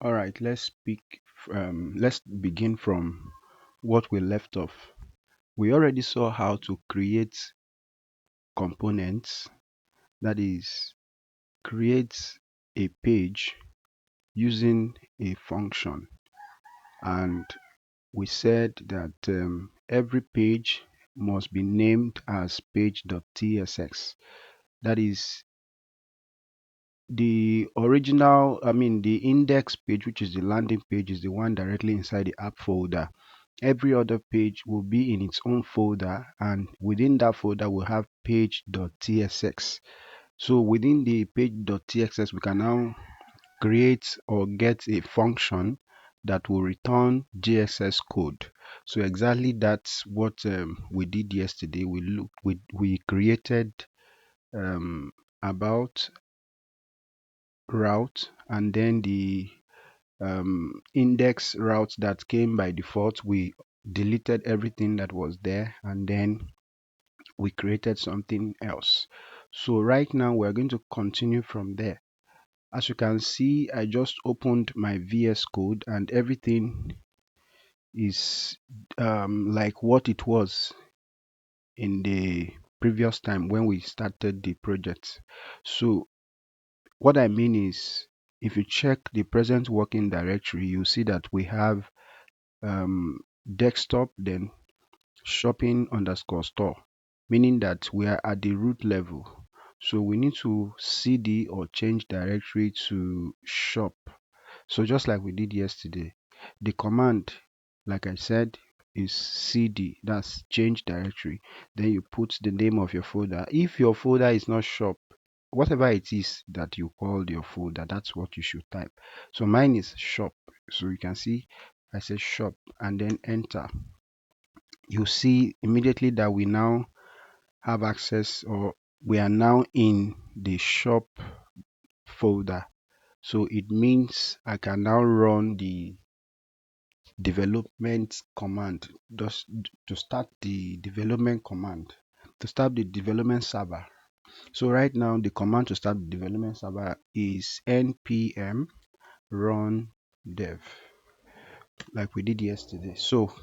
All right, let's begin from what we left off. We already saw how to create components, that is, create a page using a function. And we said that every page must be named as page.tsx. That is the original, the index page, which is the landing page, is the one directly inside the app folder. Every other page will be in its own folder, and within that folder we'll have page.tsx. So within the page.tsx we can now create or get a function that will return JSS code. So exactly that's what we did yesterday. We created about route, and then the index route that came by default, we deleted everything that was there, and then we created something else. So right now we're going to continue from there. As you can see, I just opened my VS Code and everything is like what it was in the previous time when we started the project. So what I mean is, if you check the present working directory, you see that we have um, desktop, then shopping underscore store, meaning that we are at the root level. So we need to cd or change directory to shop. So just like we did yesterday, the command, like I said, is cd, that's change directory. Then you put the name of your folder. If your folder is not shop, whatever it is that you called your folder, that's what you should type. So mine is shop. So you can see I say shop and then enter. You see immediately that we now have access, or we are now in the shop folder. So it means I can now run the development command just to start the development command, to start the development server. So right now the command to start the development server is npm run dev, like we did yesterday. So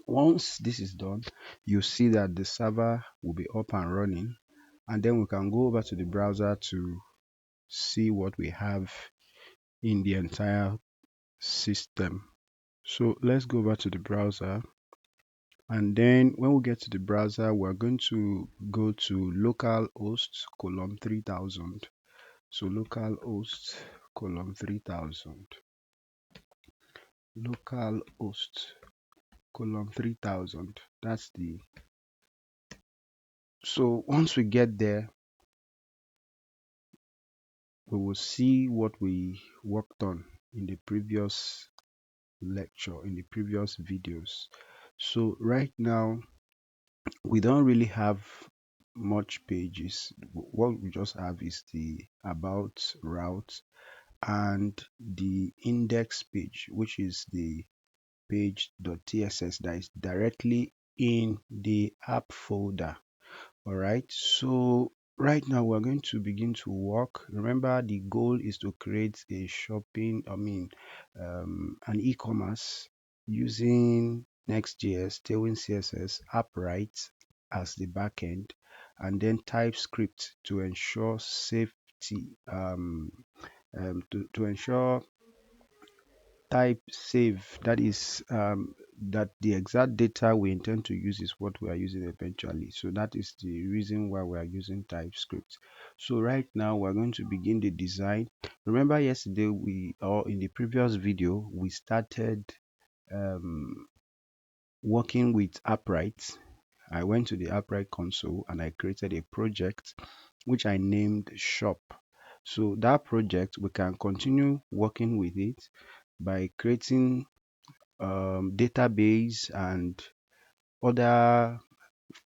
once this is done, you see that the server will be up and running, and then we can go over to the browser to see what we have in the entire system. So let's go over to the browser, and then when we get to the browser, we're going to go to localhost colon 3000. So localhost colon 3000, localhost colon 3000, that's the. So once we get there, we will see what we worked on in the previous lecture, in the previous videos. So right now we don't really have much pages. What we just have is the about, route, and the index page, which is the page.tss that is directly in the app folder. All right, so right now we're going to begin to work. Remember, the goal is to create a an e-commerce using Next.js, Tailwind CSS, Appwrite as the backend, and then TypeScript to ensure safety, to ensure type save, that is that the exact data we intend to use is what we are using eventually. So that is the reason why we are using TypeScript. So right now we're going to begin the design. Remember yesterday, or in the previous video, we started um, working with Appwrite. I went to the Appwrite console and I created a project which I named shop. So that project, we can continue working with it by creating database and other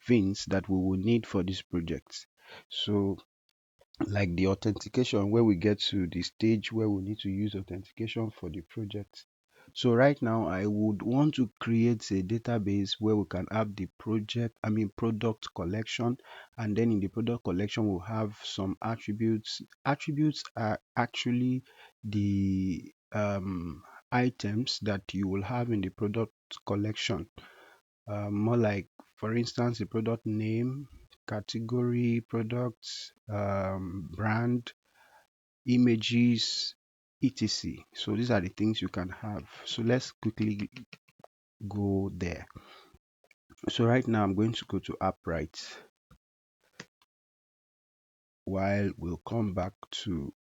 things that we will need for this project. So like the authentication, where we get to the stage where we need to use authentication for the project. So right now I would want to create a database where we can have the product collection, and then in the product collection we'll have some attributes. Attributes are actually the items that you will have in the product collection. More like, for instance, the product name, category, products, brand, images, etc. So these are the things you can have. So let's quickly go there. So right now I'm going to go to Appwrite while we'll come back to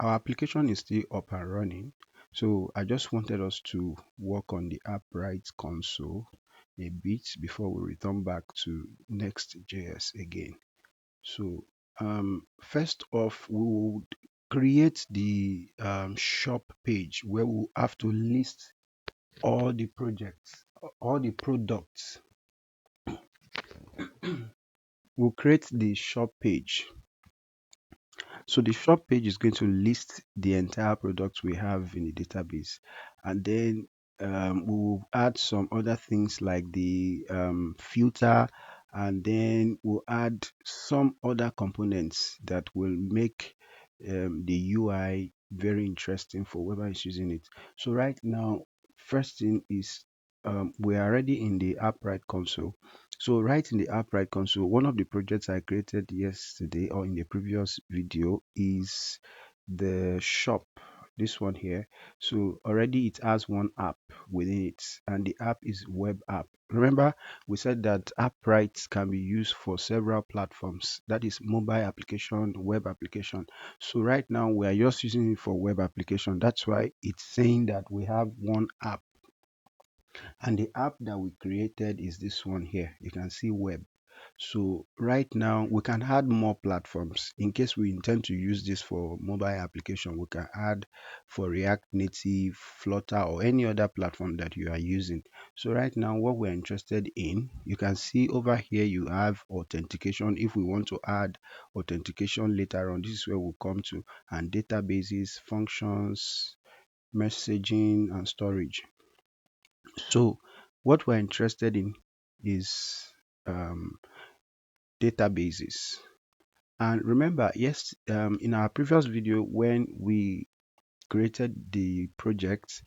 our application is still up and running. So I just wanted us to work on the Appwrite console a bit before we return back to Next.js again. So first off, we would create the shop page where we'll have to list all the projects, all the products. We'll create the shop page. So the shop page is going to list the entire products we have in the database, and then we'll add some other things like the filter, and then we'll add some other components that will make the UI very interesting for whoever is using it. So right now, first thing is we are already in the Appwrite console. So right in the Appwrite console, one of the projects I created yesterday or in the previous video is the shop, this one here. So already it has one app within it, and the app is web app. Remember, we said that Appwrite can be used for several platforms, that is mobile application, web application. So right now we are just using it for web application. That's why it's saying that we have one app, and the app that we created is this one here. You can see web. So right now we can add more platforms. In case we intend to use this for mobile application, we can add for React Native, Flutter, or any other platform that you are using. So right now what we're interested in, you can see over here you have authentication. If we want to add authentication later on, this is where we'll come to, and databases, functions, messaging, and storage. So what we're interested in is um, databases. And remember, yes, in our previous video when we created the project,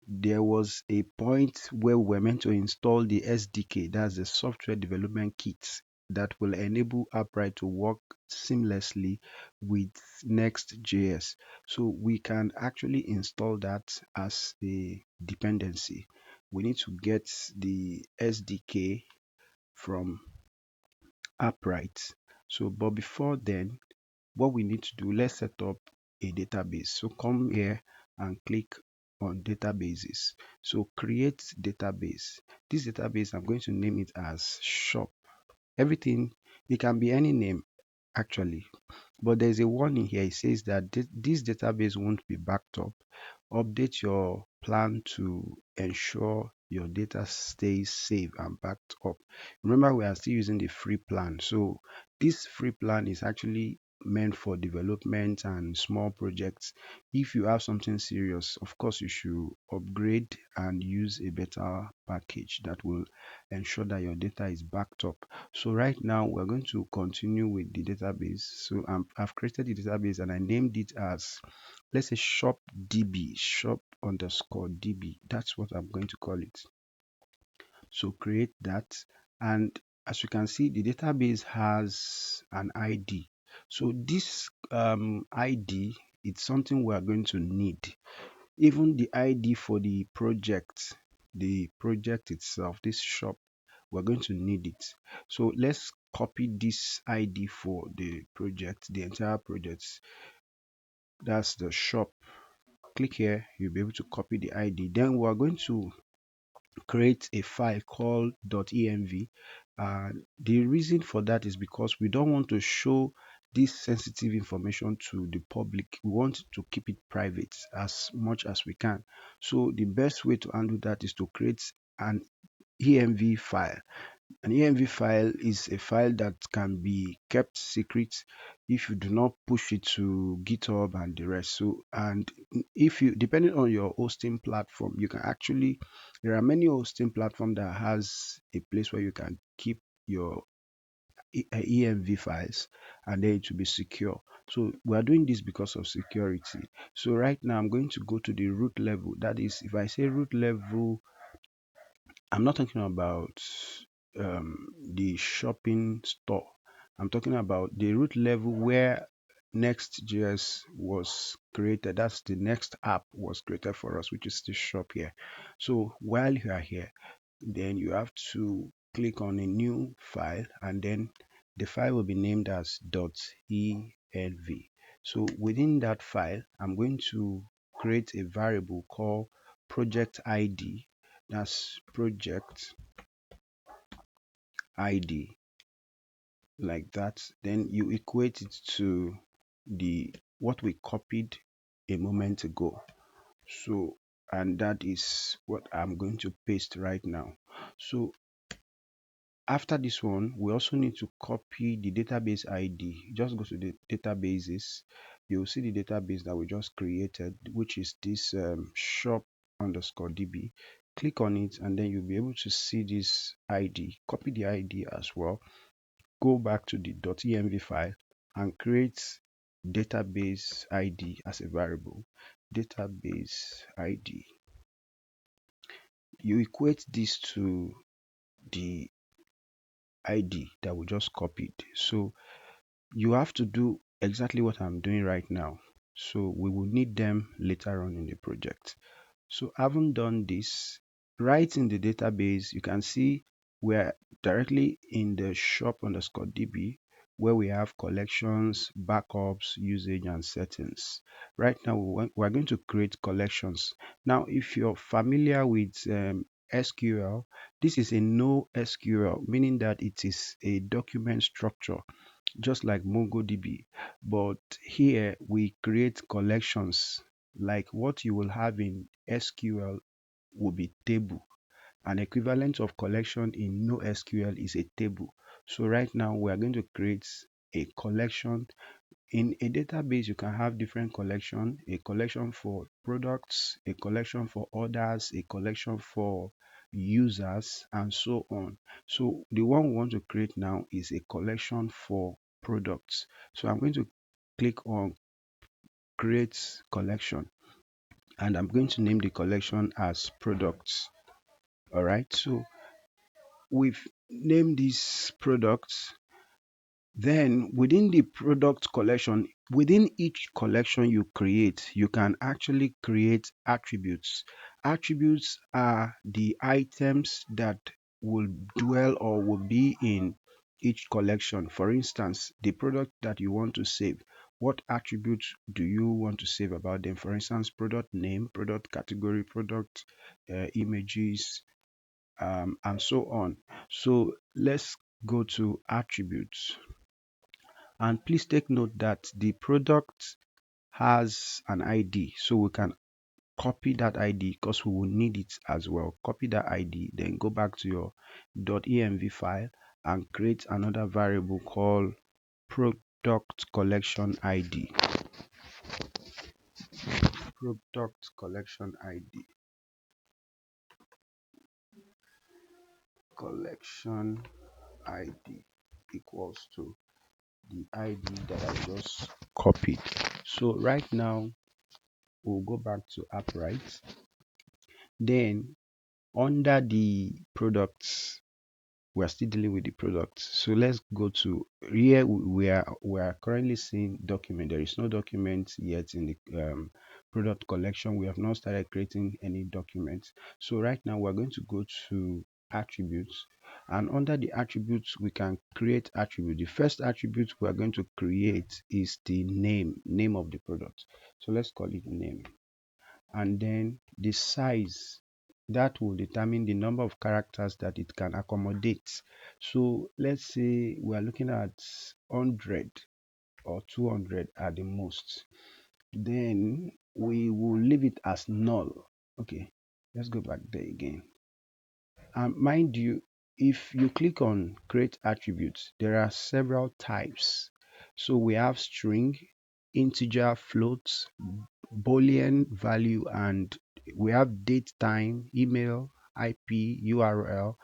there was a point where we were meant to install the SDK, that's the software development kit, that will enable Appwrite to work seamlessly with Next.js. So we can actually install that as a dependency. We need to get the SDK from Appwrite. So, but before then, what we need to do, let's set up a database. So come here and click on databases. So create database. This database, I'm going to name it as shop. Everything, it can be any name actually, but there's a warning here. It says that this database won't be backed up. Update your plan to ensure your data stays safe and backed up. Remember, we are still using the free plan. So this free plan is actually meant for development and small projects. If you have something serious, of course, you should upgrade and use a better package that will ensure that your data is backed up. So right now we're going to continue with the database. So I've created the database and I named it as, let's say, shop db, shop underscore db. That's what I'm going to call it. So create that, and as you can see, the database has an ID. So this ID, it's something we are going to need. Even the ID for the project itself, this shop, we're going to need it. So let's copy this ID for the project, the entire project. That's the shop. Click here, you'll be able to copy the ID. Then we're going to create a file called .env. The reason for that is because we don't want to show this sensitive information to the public. We want to keep it private as much as we can. So the best way to handle that is to create an env file. An env file is a file that can be kept secret if you do not push it to GitHub and the rest. So, and if you, depending on your hosting platform, you can actually, there are many hosting platforms that has a place where you can keep your env files, and then it will be secure. So we are doing this because of security. So right now I'm going to go to the root level. That is, if I say root level, I'm not talking about the shopping store. I'm talking about the root level where Next.js was created. That's the next app was created for us, which is the shop here. So while you are here, then you have to click on a new file, and then the file will be named as .env. So within that file, I'm going to create a variable called project ID. That's project ID, like that. Then you equate it to the what we copied a moment ago. So, and that is what I'm going to paste right now. So after this one, we also need to copy the database ID. Just go to the databases. You'll see the database that we just created, which is this shop_db. Click on it, and then you'll be able to see this ID. Copy the ID as well. Go back to the .env file and create database ID as a variable. Database ID. You equate this to the ID that we just copied. So you have to do exactly what I'm doing right now. So we will need them later on in the project. So having done this, right in the database, you can see we're directly in the shop_db where we have collections, backups, usage, and settings. Right now, we're going to create collections. Now, if you're familiar with SQL, this is a NoSQL, meaning that it is a document structure just like MongoDB. But here we create collections, like what you will have in SQL will be table. An equivalent of collection in NoSQL is a table. So right now we are going to create a collection. In a database, you can have different collection, a collection for products, a collection for orders, a collection for users, and so on. So the one we want to create now is a collection for products. So I'm going to click on create collection, and I'm going to name the collection as products. All right, so we've named these products. Then within the product collection, within each collection you create, you can actually create attributes. Attributes are the items that will dwell or will be in each collection. For instance, the product that you want to save, what attributes do you want to save about them? For instance, product name, product category, product images, and so on. So let's go to attributes. And please take note that the product has an ID, so we can copy that ID because we will need it as well. Copy that ID, then go back to your .env file and create another variable called product collection ID. Product collection ID. Collection ID equals to the ID that I just copied. So right now we'll go back to Appwrite. Then under the products, we're still dealing with the products. So let's go to here. We are currently seeing document. There is no document yet in the product collection. We have not started creating any documents. So right now we're going to go to attributes, and under the attributes we can create attribute. The first attribute we are going to create is the name of the product. So let's call it name, and then the size that will determine the number of characters that it can accommodate. So let's say we are looking at 100 or 200 at the most, then we will leave it as null. Okay, let's go back there again. Mind you, if you click on create attributes, there are several types. So we have string, integer, floats, Boolean value, and we have date, time, email, IP, URL.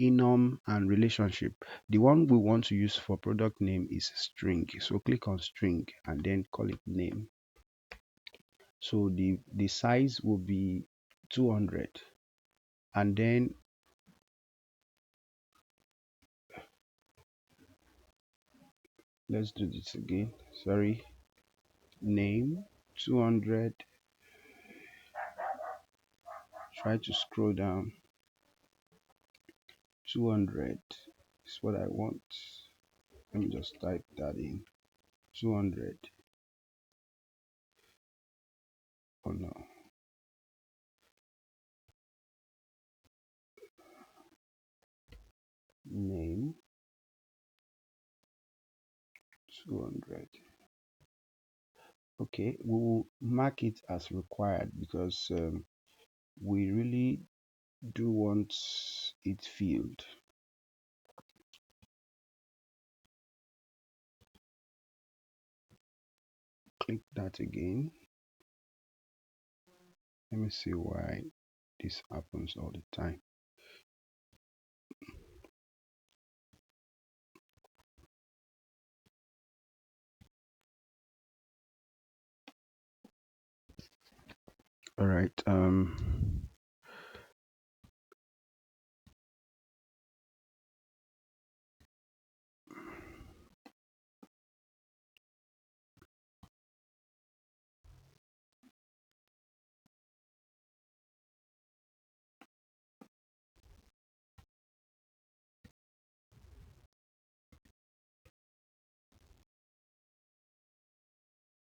enum and relationship. The one we want to use for product name is string. So click on string and then call it name. So the size will be 200, and then let's do this again. Sorry, name 200. Try to scroll down. 200 is what I want. Let me just type that in. 200. Oh no. Name 200. Okay, we will mark it as required because we really do want it filled. Click that again. Let me see why this happens all the time. All right.